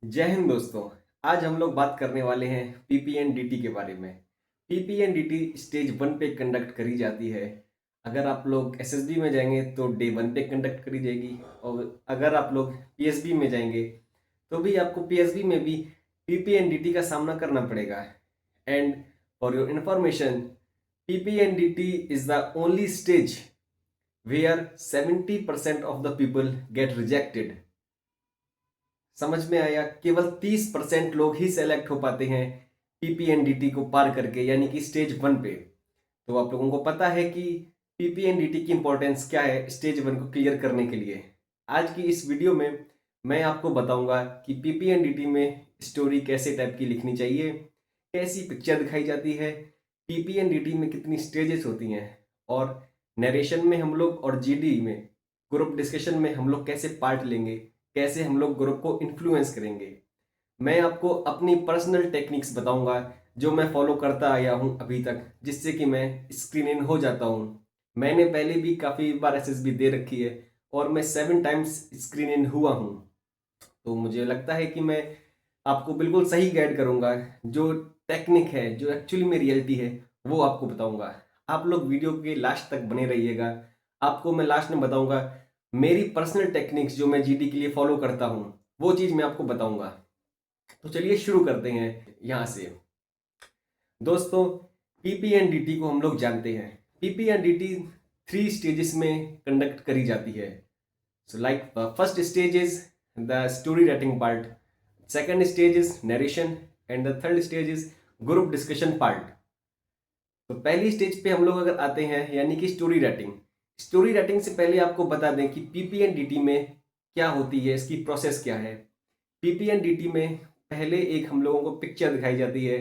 जय हिंद दोस्तों। आज हम लोग बात करने वाले हैं पीपीएनडीटी के बारे में। पीपीएनडीटी स्टेज 1 पे कंडक्ट करी जाती है। अगर आप लोग एसएसबी में जाएंगे तो डे 1 पे कंडक्ट करी जाएगी, और अगर आप लोग पीएसबी में जाएंगे तो भी आपको पीएसबी में भी पीपीएनडीटी का सामना करना पड़ेगा। And for your information, PPNDT is the only stage where 70% of the people get rejected. समझ में आया? केवल 30% लोग ही सेलेक्ट हो पाते हैं पीपीएनडीटी को पार करके, यानी कि स्टेज 1 पे। तो आप लोगों को पता है कि पीपीएनडीटी की इंपॉर्टेंस क्या है स्टेज 1 को क्लियर करने के लिए। आज की इस वीडियो में मैं आपको बताऊंगा कि पीपीएनडीटी में स्टोरी कैसे टाइप की लिखनी चाहिए, कैसी पिक्चर दिखाई जाती है, पीपीएनडीटी में कितनी स्टेजेस होती हैं, और नरेशन में हम लोग और जीडी में ग्रुप डिस्कशन में हम लोग कैसे पार्ट लेंगे, कैसे हम लोग ग्रुप को इन्फ्लुएंस करेंगे। मैं आपको अपनी पर्सनल टेक्निक्स बताऊंगा जो मैं फॉलो करता आया हूं अभी तक, जिससे कि मैं स्क्रीन इन हो जाता हूं। मैंने पहले भी काफ़ी बार एसएसबी दे रखी है और मैं 7 टाइम्स स्क्रीन इन हुआ हूं। तो मुझे लगता है कि मैं आपको बिल्कुल सही गाइड करूंगा। जो टेक्निक है, जो एक्चुअली में रियलिटी है, वो आपको बताऊंगा। आप लोग वीडियो के लास्ट तक बने रहिएगा। आपको मैं लास्ट में बताऊंगा मेरी पर्सनल टेक्निक्स जो मैं जीडी के लिए फॉलो करता हूं, वो चीज़ मैं आपको बताऊंगा। तो चलिए शुरू करते हैं यहाँ से। दोस्तों, पीपीएनडीटी को हम लोग जानते हैं। पीपीएनडीटी 3 स्टेजेस में कंडक्ट करी जाती है। So like first stage is the story writing part, second stage is narration, and the third stage is group discussion part. तो पहली स्टेज पे हम लोग अगर आते हैं, यानी कि स्टोरी राइटिंग। स्टोरी राइटिंग से पहले आपको बता दें कि पीपीएनडीटी में क्या होती है, इसकी प्रोसेस क्या है। पीपीएनडीटी में पहले एक हम लोगों को पिक्चर दिखाई जाती है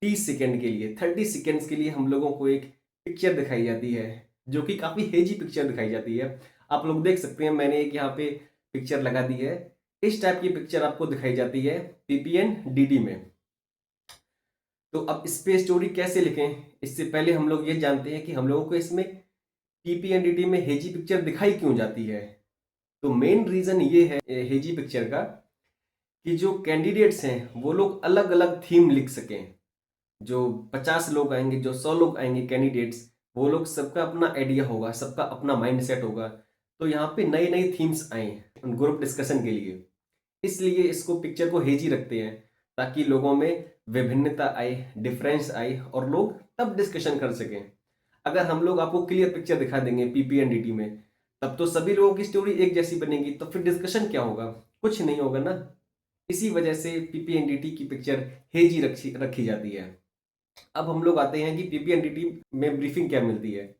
30 सेकेंड के लिए, 30 सेकेंड्स के लिए हम लोगों को एक पिक्चर दिखाई जाती है, जो कि काफ़ी हेजी पिक्चर दिखाई जाती है। आप लोग देख सकते हैं, मैंने एक यहाँ पे पिक्चर लगा दी है। इस टाइप की पिक्चर आपको दिखाई जाती है पीपीएनडीटी में। तो अब इस पे स्टोरी कैसे लिखें, इससे पहले हम लोग ये जानते हैं कि हम लोगों को इसमें पीपीएनडीटी में हेजी पिक्चर दिखाई क्यों जाती है। तो मेन रीज़न ये है हेजी पिक्चर का, कि जो कैंडिडेट्स हैं वो लोग अलग अलग थीम लिख सकें। जो 50 लोग आएंगे, जो 100 लोग आएंगे कैंडिडेट्स, वो लोग सबका अपना आइडिया होगा, सबका अपना माइंड सेट होगा। तो यहाँ पे नई नई थीम्स आए ग्रुप डिस्कशन के लिए, इसलिए इसको पिक्चर को हेजी रखते हैं, ताकि लोगों में विभिन्नता आए, डिफरेंस आए, और लोग तब डिस्कशन कर सकें। अगर हम लोग आपको क्लियर पिक्चर दिखा देंगे पीपीएनडीटी में, तब तो सभी लोगों की स्टोरी एक जैसी बनेगी, तो फिर डिस्कशन क्या होगा? कुछ नहीं होगा ना। इसी वजह से पीपीएनडीटी की पिक्चर हेजी रखी रखी जाती है। अब हम लोग आते हैं कि पीपीएनडीटी में ब्रीफिंग क्या मिलती है।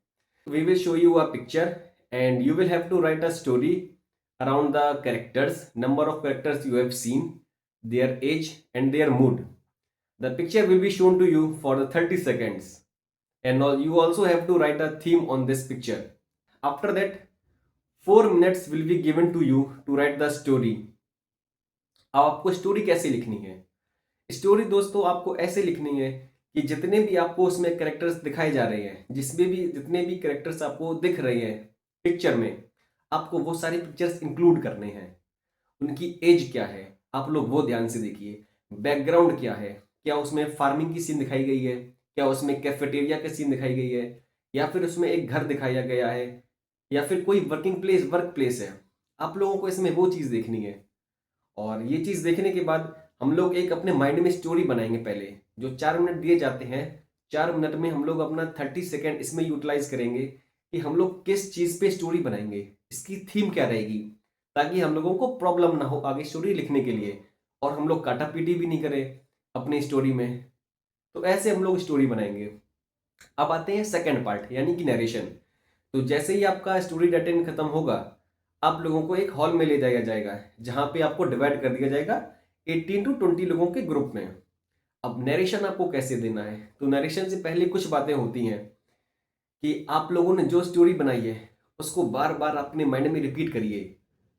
We will show you a picture and you will have to write a story around the characters, number of characters you have seen, their age and their mood. The picture will be shown to you for the 30 seconds, and you also have to write a theme on this picture. After that, 4 minutes will be given to you to write the story. अब आपको story कैसे लिखनी है? Story दोस्तों आपको ऐसे लिखनी है कि जितने भी आपको उसमें कैरेक्टर्स दिखाए जा रहे हैं, जिसमें भी जितने भी कैरेक्टर्स आपको दिख रहे हैं पिक्चर में, आपको वो सारे पिक्चर्स इंक्लूड करने हैं। उनकी एज क्या है, आप लोग वो ध्यान से देखिए। बैकग्राउंड क्या है, क्या उसमें फार्मिंग की सीन दिखाई गई है, क्या उसमें कैफेटेरिया की सीन दिखाई गई है, या फिर उसमें एक घर दिखाया गया है, या फिर कोई वर्क प्लेस है। आप लोगों को इसमें वो चीज़ देखनी है। और ये चीज़ देखने के बाद हम लोग एक अपने माइंड में स्टोरी बनाएंगे। पहले जो 4 मिनट दिए जाते हैं, 4 मिनट में हम लोग अपना 30 सेकेंड इसमें यूटिलाइज करेंगे कि हम लोग किस चीज़ पे स्टोरी बनाएंगे, इसकी थीम क्या रहेगी, ताकि हम लोगों को प्रॉब्लम ना हो आगे स्टोरी लिखने के लिए, और हम लोग काटा पीटी भी नहीं करें अपनी स्टोरी में। तो ऐसे हम लोग स्टोरी बनाएंगे। अब आते हैं सेकेंड पार्ट, यानी कि नरेशन। तो जैसे ही आपका स्टोरी रटन खत्म होगा, आप लोगों को एक हॉल में ले जाया जाएगा, जहां पे आपको डिवाइड कर दिया जाएगा 18 to 20 लोगों के ग्रुप में। अब नरेशन आपको कैसे देना है? तो नरेशन से पहले कुछ बातें होती हैं कि आप लोगों ने जो स्टोरी बनाई है उसको बार बार अपने माइंड में रिपीट करिए।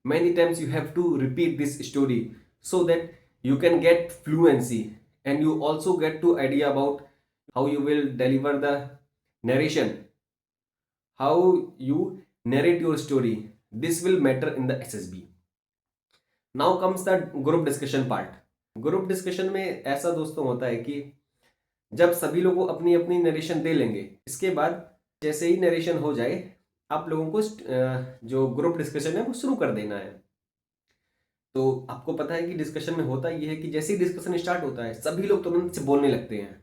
Many times you have to repeat this story so that you can get fluency, and you also get to idea about how you will deliver the narration, how you narrate your story. This will matter in the SSB. Now comes the group discussion part. Group discussion में ऐसा दोस्तों होता है कि जब सभी लोग अपनी अपनी नरेशन दे लेंगे, इसके बाद जैसे ही नरेशन हो जाए आप लोगों को जो ग्रुप डिस्कशन है वो शुरू कर देना है। तो आपको पता है कि डिस्कशन में होता ये है कि जैसे ही डिस्कशन स्टार्ट होता है सभी लोग तुरंत से बोलने लगते हैं,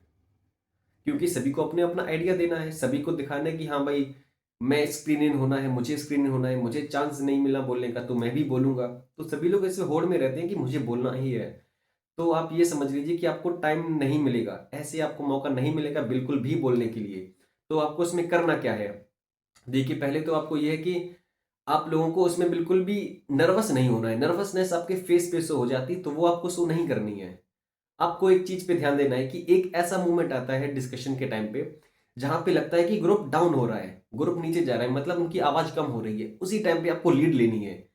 क्योंकि सभी को अपने अपना आइडिया देना है, सभी को दिखाना है कि हाँ भाई मैं स्क्रीन इन होना है, मुझे स्क्रीन इन होना है, मुझे चांस नहीं मिला बोलने का तो मैं भी बोलूंगा। तो सभी लोग ऐसे होड़ में रहते हैं कि मुझे बोलना ही है। तो आप ये समझ लीजिए कि आपको टाइम नहीं मिलेगा, ऐसे आपको मौका नहीं मिलेगा बिल्कुल भी बोलने के लिए। तो आपको उसमें करना क्या है, देखिए पहले तो आपको यह है कि आप लोगों को उसमें बिल्कुल भी नर्वस नहीं होना है। नर्वसनेस आपके फेस पे शो हो जाती तो वो आपको शो नहीं करनी है। आपको एक चीज पे ध्यान देना है कि एक ऐसा मूवमेंट आता है डिस्कशन के टाइम पे जहां पे लगता है कि ग्रुप डाउन हो रहा है, ग्रुप नीचे जा रहा है, मतलब उनकी आवाज कम हो रही है, उसी टाइम पे आपको लीड लेनी है।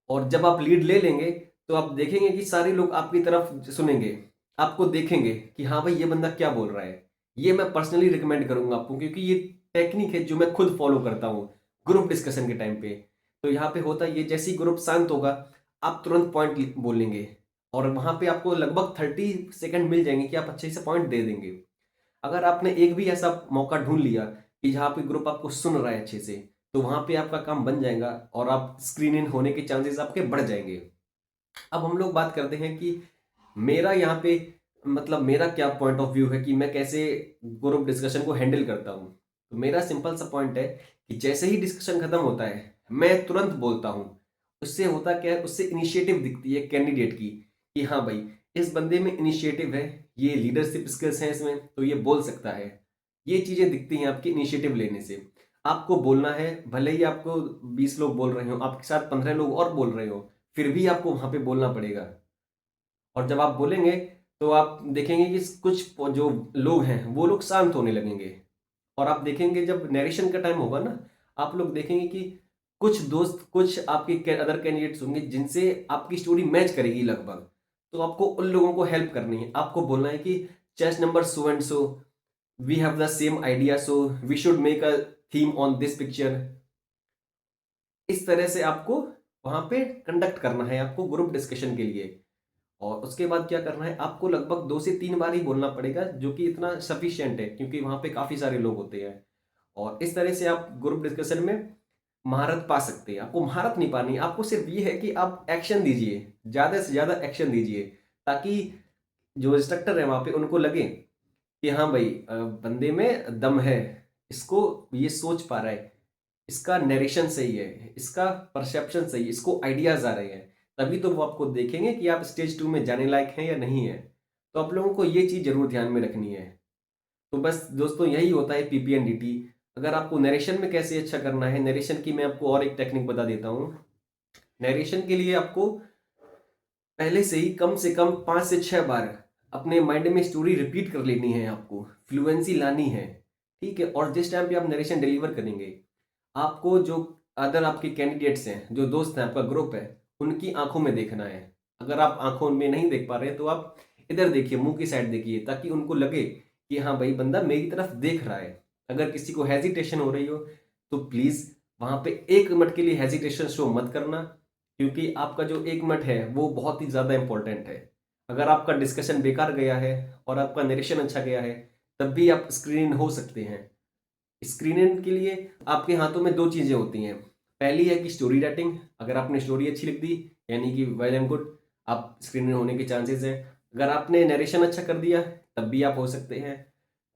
और जब आप लीड ले लेंगे तो आप देखेंगे कि सारे लोग आपकी तरफ सुनेंगे, आपको देखेंगे कि हाँ भाई ये बंदा क्या बोल रहा है। ये मैं पर्सनली रिकमेंड करूंगा आपको, क्योंकि ये टेक्निक है जो मैं खुद फॉलो करता हूँ ग्रुप डिस्कशन के टाइम पे। तो यहाँ पे होता ये, जैसे ही ग्रुप शांत होगा आप तुरंत पॉइंट बोलेंगे और वहां पे आपको लगभग 30 सेकंड मिल जाएंगे कि आप अच्छे से पॉइंट दे देंगे। अगर आपने एक भी ऐसा मौका ढूंढ लिया कि जहाँ पे ग्रुप आपको सुन रहा है अच्छे से, तो वहां पे आपका काम बन जाएगा और आप स्क्रीन इन होने के चांसेस आपके बढ़ जाएंगे। अब हम लोग बात करते हैं कि मेरा यहाँ पे मतलब मेरा क्या पॉइंट ऑफ व्यू है कि मैं कैसे ग्रुप डिस्कशन को हैंडल करता हूँ। तो मेरा सिंपल सा पॉइंट है कि जैसे ही डिस्कशन खत्म होता है मैं तुरंत बोलता हूँ। उससे होता क्या है, उससे इनिशिएटिव दिखती है कैंडिडेट की कि हाँ भाई इस बंदे में इनिशिएटिव है, ये लीडरशिप स्किल्स हैं इसमें, तो ये बोल सकता है। ये चीजें दिखती हैं आपकी इनिशिएटिव लेने से। आपको बोलना है, भले ही आपको 20 लोग बोल रहे हो, आपके साथ 15 लोग और बोल रहे हो, फिर भी आपको वहां पे बोलना पड़ेगा। और जब आप बोलेंगे तो आप देखेंगे कि कुछ जो लोग हैं वो लोग शांत होने लगेंगे। और आप देखेंगे जब नरेशन का टाइम होगा ना, आप लोग देखेंगे कि कुछ दोस्त, कुछ आपके अदर कैंडिडेट्स होंगे जिनसे आपकी स्टोरी मैच करेगी लगभग। तो आपको उन लोगों को हेल्प करनी है, आपको बोलना है कि chase number so and so, we have the same idea, so we should make a theme on this picture. इस तरह से आपको वहां पे कंडक्ट करना है आपको ग्रुप डिस्कशन के लिए। और उसके बाद क्या करना है, आपको लगभग 2 से 3 बार ही बोलना पड़ेगा, जो कि इतना सफिशियंट है क्योंकि वहां पे काफी सारे लोग होते हैं। और इस तरह से आप ग्रुप डिस्कशन में महारत पा सकते हैं। आपको महारत नहीं पानी, आपको सिर्फ ये है कि आप एक्शन दीजिए, ज्यादा से ज्यादा एक्शन दीजिए, ताकि जो इंस्ट्रक्टर है वहां पे उनको लगे कि हाँ भाई बंदे में दम है, इसको ये सोच पा रहा है, इसका नरेशन सही है, इसका परसेप्शन सही है, इसको आइडियाज आ रहे हैं। तभी तो वो आपको देखेंगे कि आप स्टेज 2 में जाने लायक हैं या नहीं है। तो आप लोगों को ये चीज जरूर ध्यान में रखनी है। तो बस दोस्तों यही होता है पीपीएनडीटी। अगर आपको नरेशन में कैसे अच्छा करना है, नरेशन की मैं आपको और एक टेक्निक बता देता हूँ। नरेशन के लिए आपको पहले से कम 5 से 6 बार अपने माइंड में स्टोरी रिपीट कर लेनी है, आपको फ्लुएंसी लानी है। ठीक है, और जिस टाइम पे आप नरेशन डिलीवर करेंगे आपको जो अदर आपके कैंडिडेट्स हैं, जो दोस्त हैं, आपका ग्रुप है, उनकी आंखों में देखना है। अगर आप आंखों में नहीं देख पा रहे तो आप इधर देखिए, मुंह की साइड देखिए, ताकि उनको लगे कि हाँ भाई बंदा मेरी तरफ देख रहा है। अगर किसी को हेजिटेशन हो रही हो तो प्लीज वहां पे 1 मिनट के लिए हेजिटेशन शो मत करना, क्योंकि आपका जो 1 मिनट है वो बहुत ही ज्यादा इंपॉर्टेंट है। अगर आपका डिस्कशन बेकार गया है और आपका नरेशन अच्छा गया है तब भी आप स्क्रीन हो सकते हैं। स्क्रीनिंग के लिए आपके हाथों में 2 चीजें होती हैं। पहली है कि स्टोरी राइटिंग, अगर आपने स्टोरी अच्छी लिख दी यानी कि वेल एंड गुड, आप स्क्रीनिंग होने के चांसेस हैं। अगर आपने नरेशन अच्छा कर दिया तब भी आप हो सकते हैं।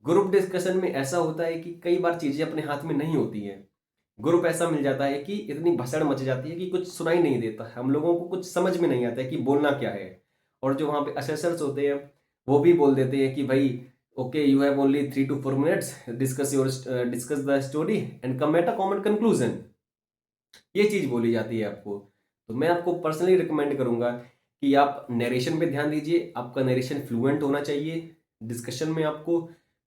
ग्रुप डिस्कशन में ऐसा होता है कि कई बार चीजें अपने हाथ में नहीं होती हैं। ग्रुप ऐसा मिल जाता है कि इतनी भसड़ मच जाती है कि कुछ सुनाई नहीं देता, हम लोगों को कुछ समझ में नहीं आता है कि बोलना क्या है। और जो वहाँ पे असेसर्स होते हैं वो भी बोल देते हैं कि भाई okay you have only 3 to 4 minutes, discuss the story and come at a common conclusion. ये चीज बोली जाती है आपको। तो मैं आपको पर्सनली रिकमेंड करूंगा कि आप नरेशन पे ध्यान दीजिए, आपका नरेशन फ्लुएंट होना चाहिए। डिस्कशन में आपको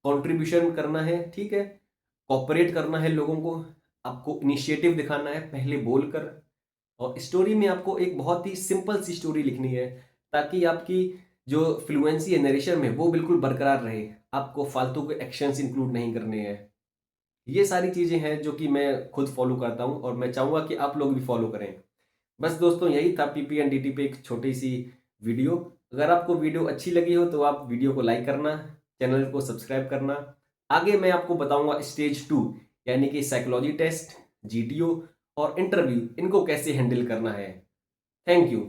कंट्रीब्यूशन करना है, ठीक है, कॉपरेट करना है लोगों को, आपको इनिशिएटिव दिखाना है पहले बोलकर। और स्टोरी में आपको एक बहुत ही सिंपल सी स्टोरी लिखनी है, ताकि आपकी जो फ्लुएंसी है नरेशन में वो बिल्कुल बरकरार रहे। आपको फालतू के एक्शंस इंक्लूड नहीं करने हैं। ये सारी चीजें हैं जो कि मैं खुद फॉलो करता हूं और मैं चाहूंगा कि आप लोग भी फॉलो करें। बस दोस्तों यही था पीपीएनडीटी पे एक छोटी सी वीडियो। अगर आपको वीडियो अच्छी लगी हो तो आप वीडियो को लाइक करना, चैनल को सब्सक्राइब करना। आगे मैं आपको बताऊंगा स्टेज 2 यानी कि साइकोलॉजी टेस्ट, जीटीओ और इंटरव्यू, इनको कैसे हैंडल करना है। Thank you.